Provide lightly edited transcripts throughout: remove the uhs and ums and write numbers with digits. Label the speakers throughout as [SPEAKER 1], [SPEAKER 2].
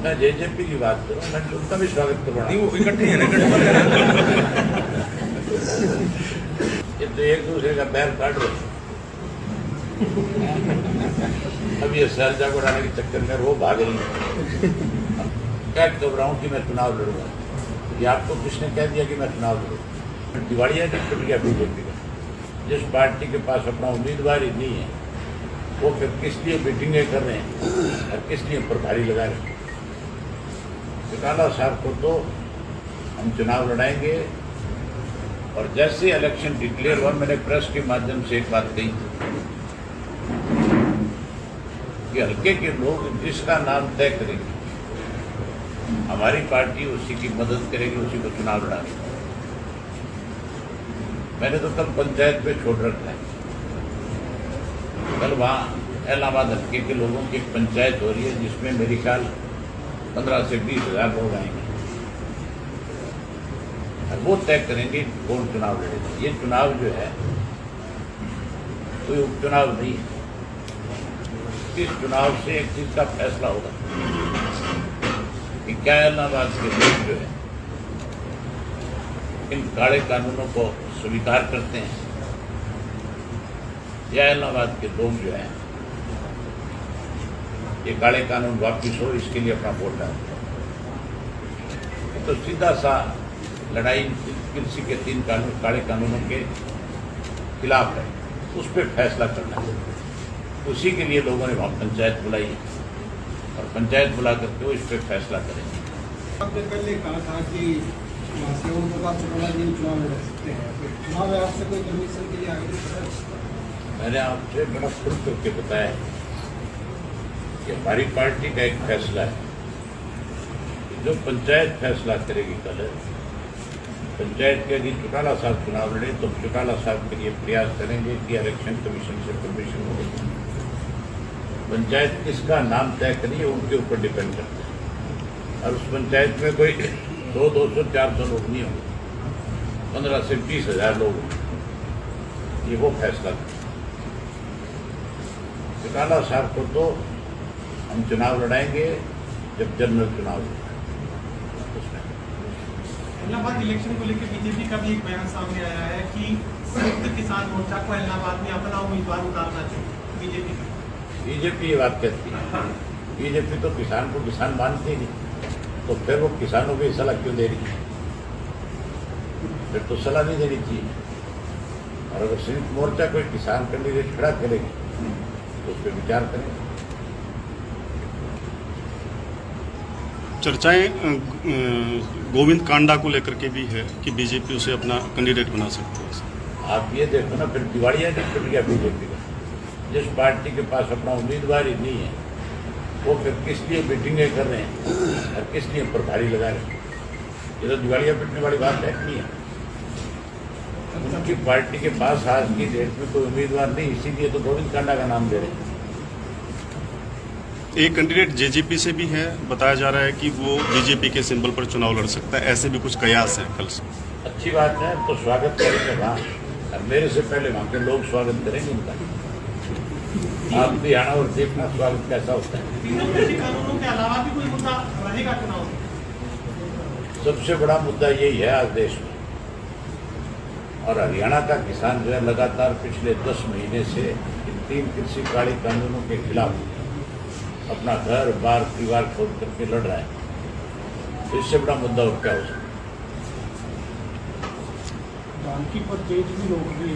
[SPEAKER 1] मैं जेजेपी की बात करूं, मैं उनका भी स्वागत करूँगा।
[SPEAKER 2] नहीं, वो इकट्ठे हैं ना,
[SPEAKER 1] ये तो एक दूसरे का पैर काट रहे। अब ये शैलजा को डालने के चक्कर में वो भाग रही है। क्या घबराऊं कि मैं चुनाव लड़ूंगा? ये आपको किसने कह दिया कि मैं चुनाव लड़ूंगा? दिवालिया नहीं टूट गया बीजेपी का। जिस पार्टी के पास अपना उम्मीदवार ही नहीं है, वो फिर किस लिए मीटिंगें कर रहे हैं और किस लिए प्रभारी लगा रहे हैं? चौटाला साहब को तो हम चुनाव लड़ाएंगे। और जैसे इलेक्शन डिक्लेयर हुआ, मैंने प्रेस के माध्यम से एक बात कही थी कि हल्के के लोग जिसका नाम तय करेंगे, हमारी पार्टी उसी की मदद करेगी, उसी को चुनाव लड़ाएगी। मैंने तो कल पंचायत पे छोड़ रखा है। कल वहाँ इलाहाबाद हल्के के लोगों की एक पंचायत हो रही है, जिसमें मेरे ख्याल 15 से 20 हज़ार लोग आएंगे। वो तय करेंगे कौन चुनाव लड़ेगा। ये चुनाव जो है कोई उपचुनाव नहीं है। इस चुनाव से एक चीज का फैसला होगा कि क्या इलाहाबाद के लोग जो है इन काले कानूनों को स्वीकार करते हैं, या इलाहाबाद के लोग जो है ये काले कानून वापिस हो, इसके लिए अपना वोट डालते हैं। तो सीधा सा लड़ाई कृषि के 3 काले कानूनों के खिलाफ है, उस पर फैसला करना है। उसी के लिए लोगों ने वहाँ पंचायत बुलाई है और पंचायत बुला करके वो इस पर फैसला करेंगे।
[SPEAKER 3] आपने पहले कहा था कि चुनाव लड़ सकते हैं, चुनाव आयोग से कोई कमीशन के लिए आगे?
[SPEAKER 1] मैंने आपसे बड़ा खुल करके बताया कि हमारी पार्टी का एक फैसला है कि जो पंचायत फैसला करेगी कल, पंचायत के यदि चौटाला साहब चुनाव लड़े तो चौटाला साहब के लिए प्रयास करेंगे कि इलेक्शन कमीशन से परमिशन मिलेगी। पंचायत किसका नाम तय करिए उनके ऊपर डिपेंड करता है। और उस पंचायत में कोई 100, 200, 400 लोग नहीं होंगे, 15 से 20 हज़ार लोग होंगे। ये वो फैसला है। चौटाला साहब को तो हम चुनाव लड़ाएंगे जब जनरल चुनाव होगा।
[SPEAKER 4] इलाहाबाद इलेक्शन को लेकर बीजेपी का भी एक बयान सामने आया है कि संयुक्त किसान मोर्चा को इलाहाबाद में अपना उम्मीदवार उतारना चाहिए।
[SPEAKER 1] बीजेपी ये बात कहती है। बीजेपी तो किसान को किसान मानते ही नहीं, तो फिर वो किसानों को सलाह क्यों दे रही है? फिर तो सलाह नहीं देनी चाहिए। और अगर संयुक्त मोर्चा कोई किसान कैंडिडेट खड़ा करेगी तो उस पर विचार करेंगे।
[SPEAKER 5] चर्चाएं गोविंद कांडा को लेकर के भी है कि बीजेपी उसे अपना कैंडिडेट बना सकती है।
[SPEAKER 1] आप ये देखो ना, फिर दिवालिया नहीं टूट गया बीजेपी का। जिस पार्टी के पास अपना उम्मीदवार ही नहीं है, वो फिर किस लिए मीटिंगें कर रहे हैं और किस लिए प्रभारी लगा रहे हैं? ये तो दिवालिया पिटने वाली बात है नहीं है। उनकी पार्टी के पास आज की डेट में कोई उम्मीदवार नहीं, इसीलिए तो गोविंद कांडा का नाम दे रहे हैं।
[SPEAKER 5] एक कैंडिडेट जेजेपी से भी है, बताया जा रहा है कि वो बीजेपी के सिंबल पर चुनाव लड़ सकता है। ऐसे भी कुछ कयास है कल से।
[SPEAKER 1] अच्छी बात है, तो स्वागत करेंगे वहाँ, और मेरे से पहले वहाँ के लोग स्वागत करेंगे उनका। आप भी आना और देखना स्वागत कैसा होता है।
[SPEAKER 4] तीनों कृषि कानूनों के अलावा भी कोई मुद्दा रहेगा चुनाव में?
[SPEAKER 1] सबसे बड़ा मुद्दा यही है आज देश में। और हरियाणा का किसान जो है लगातार पिछले 10 महीने से इन 3 कृषि काले कानूनों के खिलाफ अपना घर बार परिवार छोड़ करके लड़ रहा है। तो इससे बड़ा मुद्दा और क्या हो सकता
[SPEAKER 3] धान की परचेज भी रोक दी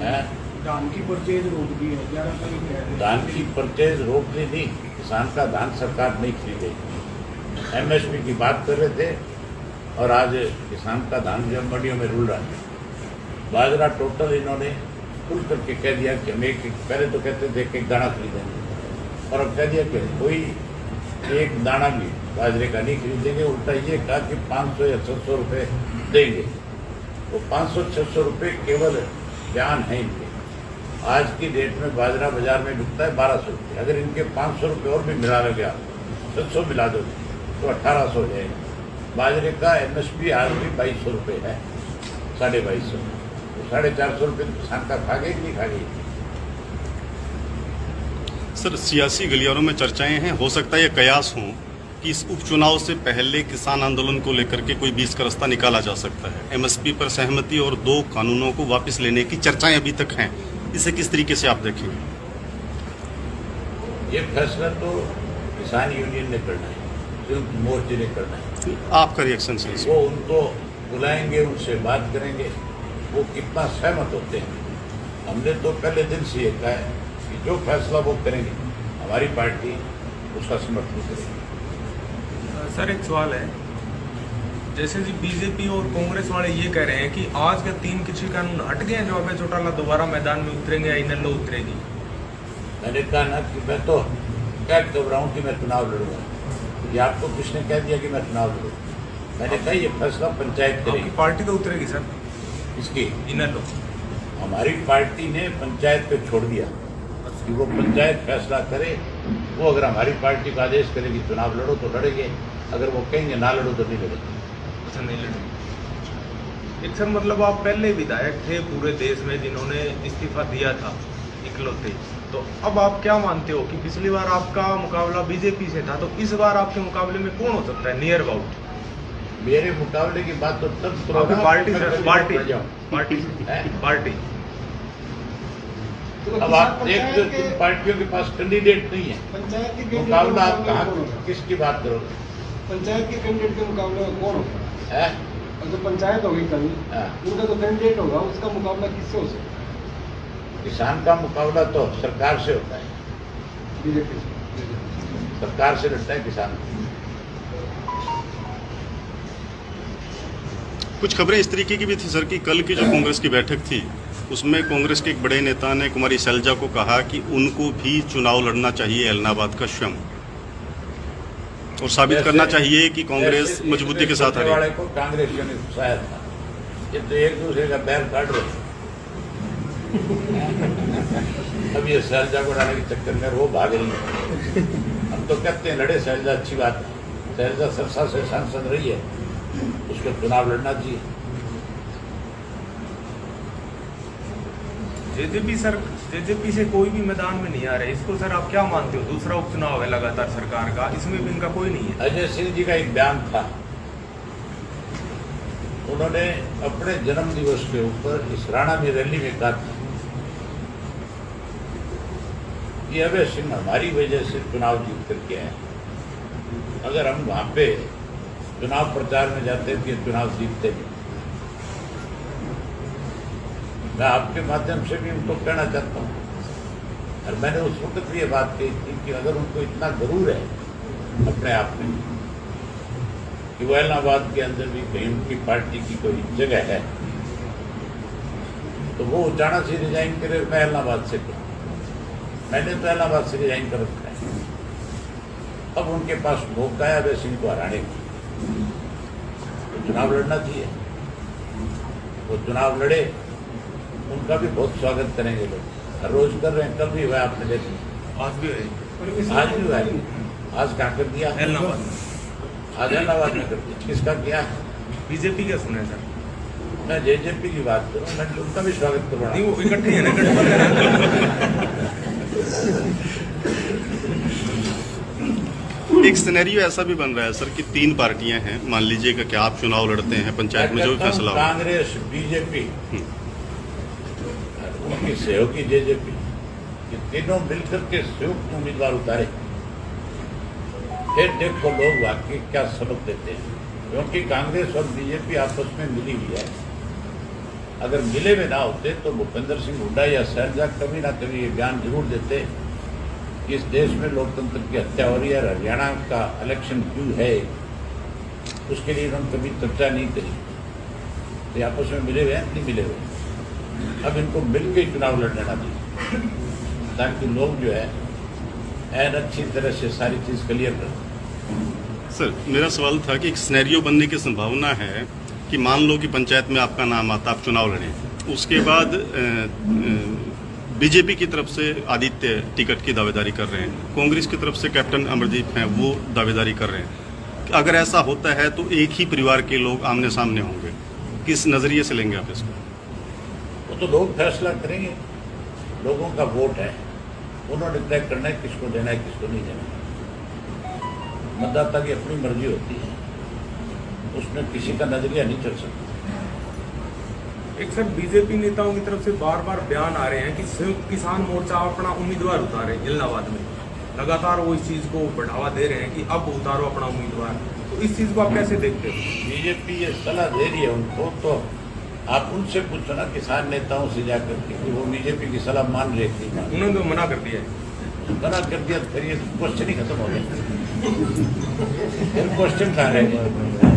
[SPEAKER 3] है, धान की परचेज रोक दी है 11 तारीख है।
[SPEAKER 1] धान की परचेज रोक दी नहीं, किसान का धान सरकार नहीं खरीदेगी। MSP की बात कर रहे थे और आज किसान का धान जो मंडियों में रुल रहा है। बाजरा टोटल इन्होंने खुल करके कह दिया कि हम पहले तो कहते थे एक दाना खरीदेंगे, और अब कह दिया कि कोई एक दाना भी बाजरे का नहीं खरीदेंगे। उल्टा ये कहा कि 500 या 600 रुपये देंगे। वो 500-600 रुपये केवल बयान है इनके। आज की डेट में बाजरा बाजार में बिकता है 1200 रुपये। अगर इनके 500 रुपये और भी मिला गया, 700 मिला दो तो 1800 हो जाएगा। बाजरे का MSP आज भी 2200 रुपये है, 2250। तो 450 रुपये किसान का खा गए कि नहीं खा गई?
[SPEAKER 5] सर, सियासी गलियारों में चर्चाएं हैं, हो सकता है ये कयास हों कि इस उपचुनाव से पहले किसान आंदोलन को लेकर के कोई बीच का रास्ता निकाला जा सकता है। एमएसपी पर सहमति और 2 कानूनों को वापस लेने की चर्चाएं अभी तक हैं। इसे किस तरीके से आप देखेंगे?
[SPEAKER 1] ये फैसला तो किसान यूनियन ने करना है, संयुक्त मोर्चे ने करना है।
[SPEAKER 5] आपका रिएक्शन से इस
[SPEAKER 1] वो उनको बुलाएंगे, उनसे बात करेंगे, वो कितना सहमत होते हैं। हमने तो पहले दिन से ये कहा है कि जो फैसला वो करेंगे हमारी पार्टी उसका समर्थन करेगी।
[SPEAKER 2] सर एक सवाल है, जैसे जी बीजेपी और कांग्रेस वाले ये कह रहे हैं कि आज के 3 कृषि कानून हट गए हैं, जो अभय चौटाला दोबारा मैदान में उतरेंगे या इनेलो उतरेगी।
[SPEAKER 1] मैंने कहा ना कि मैं तो क्या घबराऊँ कि मैं चुनाव लड़ूंगा। ये आपको किसने कह दिया कि मैं चुनाव लड़ूँ? मैंने कहा ये फैसला पंचायत
[SPEAKER 2] आपकी
[SPEAKER 1] करेगी।
[SPEAKER 2] पार्टी तो उतरेगी सर,
[SPEAKER 1] इसकी
[SPEAKER 2] इनेलो।
[SPEAKER 1] हमारी पार्टी ने पंचायत पे छोड़ दिया कि वो पंचायत फैसला करे। वो अगर हमारी पार्टी का आदेश करेगी चुनाव लड़ो तो लड़ेंगे, अगर वो कहेंगे ना लड़ो तो नहीं लड़ेंगे।
[SPEAKER 2] अच्छा, नहीं लड़ेगी। एक सर मतलब आप पहले विधायक थे पूरे देश में जिन्होंने इस्तीफा दिया था इकलौते, तो अब आप क्या मानते हो कि पिछली बार आपका मुकाबला बीजेपी से था, तो इस बार आपके मुकाबले में कौन हो सकता है नियर अबाउट?
[SPEAKER 1] मेरे मुकाबले की बात तो तब करो
[SPEAKER 2] आपकी
[SPEAKER 1] ना,
[SPEAKER 2] पार्टी
[SPEAKER 1] मैं
[SPEAKER 2] सर,
[SPEAKER 1] कभी
[SPEAKER 2] पार्टी
[SPEAKER 1] पड़ जाऊं।
[SPEAKER 2] पार्टी
[SPEAKER 1] हैं?
[SPEAKER 2] पार्टी
[SPEAKER 1] अब आप देख दो, जिन पार्टियों के पास कैंडिडेट नहीं है,
[SPEAKER 3] पंचायत के
[SPEAKER 1] मुकाबला आप कहाँ किसकी बात करोगे?
[SPEAKER 3] पंचायत के कैंडिडेट के मुकाबले में कौन होगा?
[SPEAKER 1] है?
[SPEAKER 3] और जो पंचायत होगी कल,
[SPEAKER 1] हाँ।
[SPEAKER 3] उनका जो कैंडिडेट होगा उसका मुकाबला किससे हो सकता है?
[SPEAKER 1] किसान का मुकाबला तो सरकार से होता है,
[SPEAKER 3] बीजेपी से।
[SPEAKER 1] सरकार से लड़ता है किसान।
[SPEAKER 5] कुछ खबरें इस तरीके की भी थी सर कि कल की जो कांग्रेस की बैठक थी उसमें कांग्रेस के एक बड़े नेता ने कुमारी शैलजा को कहा कि उनको भी चुनाव लड़ना चाहिए ऐलनाबाद का स्वयं, और साबित करना चाहिए कि कांग्रेस मजबूती के साथ आ
[SPEAKER 1] वाले
[SPEAKER 5] रही है।
[SPEAKER 1] को कांग्रेसियों ने फंसाया था। ये तो एक दूसरे का बैर काट रहे। अब ये शैलजा को डालने के चक्कर में वो भाग रही है। हम तो कहते हैं लड़े शैलजा, अच्छी बात है। शैलजा सरसा से सांसद रही है, उसको चुनाव लड़ना चाहिए।
[SPEAKER 2] जेजेपी से कोई भी मैदान में नहीं आ रहे, इसको सर आप क्या मानते हो? दूसरा उपचुनाव है लगातार सरकार का, इसमें भी इनका कोई नहीं है।
[SPEAKER 1] अजय सिंह जी का एक बयान था, उन्होंने अपने जन्म दिवस के ऊपर इस राणा में रैली में कहा था कि अभय सिंह हमारी वजह से चुनाव जीत करके आए। अगर हम वहां पे चुनाव प्रचार में जाते थे, चुनाव जीतते भी। मैं आपके माध्यम से भी उनको कहना चाहता हूँ, और मैंने उस वक्त भी ये बात कही थी कि अगर उनको इतना जरूर है अपने आप में कि वो इलाहाबाद के अंदर भी कहीं उनकी पार्टी की कोई जगह है, तो वो अचानक से रिजाइन करे। मैं इलाहाबाद से करूँ, मैंने तो इलाहाबाद से रिजाइन कर रखा है। अब उनके पास मौका है अभय सिंह को हराने का, तो चुनाव लड़ना चाहिए। वो चुनाव लड़े, उनका भी बहुत स्वागत करेंगे लोग। हर रोज कर रहे हैं, कल भी हुआ आपने देखा,
[SPEAKER 2] आज भी है,
[SPEAKER 1] आज भी हुआ। आज क्या कर दिया?
[SPEAKER 2] ऐलनाबाद
[SPEAKER 1] आज इलाहाबाद में कर दिया। किसका किया?
[SPEAKER 2] बीजेपी का सुना है सर।
[SPEAKER 1] मैं जेजेपी की बात करूँ, मैं उनका भी स्वागत करूँगा।
[SPEAKER 2] नहीं, वो इकट्ठे हैं ना, गठबंधन है।
[SPEAKER 5] एक सिनेरियो ऐसा भी बन रहा है सर कि 3 पार्टियां हैं, मान लीजिएगा कि आप चुनाव लड़ते हैं पंचायत में, जो भी फैसला हो,
[SPEAKER 1] कांग्रेस, बीजेपी, उनकी सहयोगी जेजेपी, ये तीनों मिलकर के संयुक्त उम्मीदवार उतारे। फिर देखो लोग वाकई क्या सबक देते हैं, क्योंकि कांग्रेस और बीजेपी आपस में मिली हुई है। अगर मिले में ना होते तो भूपेंद्र सिंह हुड्डा या शैलजा कभी ना कभी ये बयान जरूर देते कि इस देश में लोकतंत्र की हत्या हो रही है। हरियाणा का इलेक्शन क्यों है, उसके लिए उन्होंने कभी चर्चा नहीं करी। तो आपस में मिले हुए हैं, नहीं मिले हुए। अब इनको मिलकर ही चुनाव लड़ लेना चाहिए, ताकि लोग जो है एन अच्छी तरह से सारी चीज़ क्लियर कर।
[SPEAKER 5] सर मेरा सवाल था कि एक सिनेरियो बनने की संभावना है कि मान लो कि पंचायत में आपका नाम आता, आप चुनाव लड़ें, उसके बाद बीजेपी की तरफ से आदित्य टिकट की दावेदारी कर रहे हैं, कांग्रेस की तरफ से कैप्टन अमरदीप हैं वो दावेदारी कर रहे हैं। अगर ऐसा होता है तो एक ही परिवार के लोग आमने सामने होंगे, किस नज़रिए से लेंगे आप इसको?
[SPEAKER 1] वो तो लोग फैसला करेंगे, लोगों का वोट है, उन्होंने तय करना है किसको देना है किसको नहीं देना। मतदाता की अपनी मर्जी होती है, उसमें किसी का नजरिया नहीं चल सकता।
[SPEAKER 2] एक सर बीजेपी नेताओं की तरफ से बार बार बयान आ रहे हैं कि संयुक्त किसान मोर्चा अपना उम्मीदवार उतारे इलाहाबाद में, लगातार वो इस चीज को बढ़ावा दे रहे हैं कि अब उतारो अपना उम्मीदवार। तो इस चीज को आप कैसे देखते हो?
[SPEAKER 1] बीजेपी ये सलाह दे रही है उनको, तो आप उनसे पूछो ना, किसान नेताओं से जाकर के, कि वो बीजेपी की सलाह मान रहे कि नहीं मान
[SPEAKER 2] उन्होंने तो मना कर दिया है।
[SPEAKER 1] रहे। मना कर दिया तो फिर ये क्वेश्चन ही खत्म हो गया। फिर क्वेश्चन कहाँ रहेगा?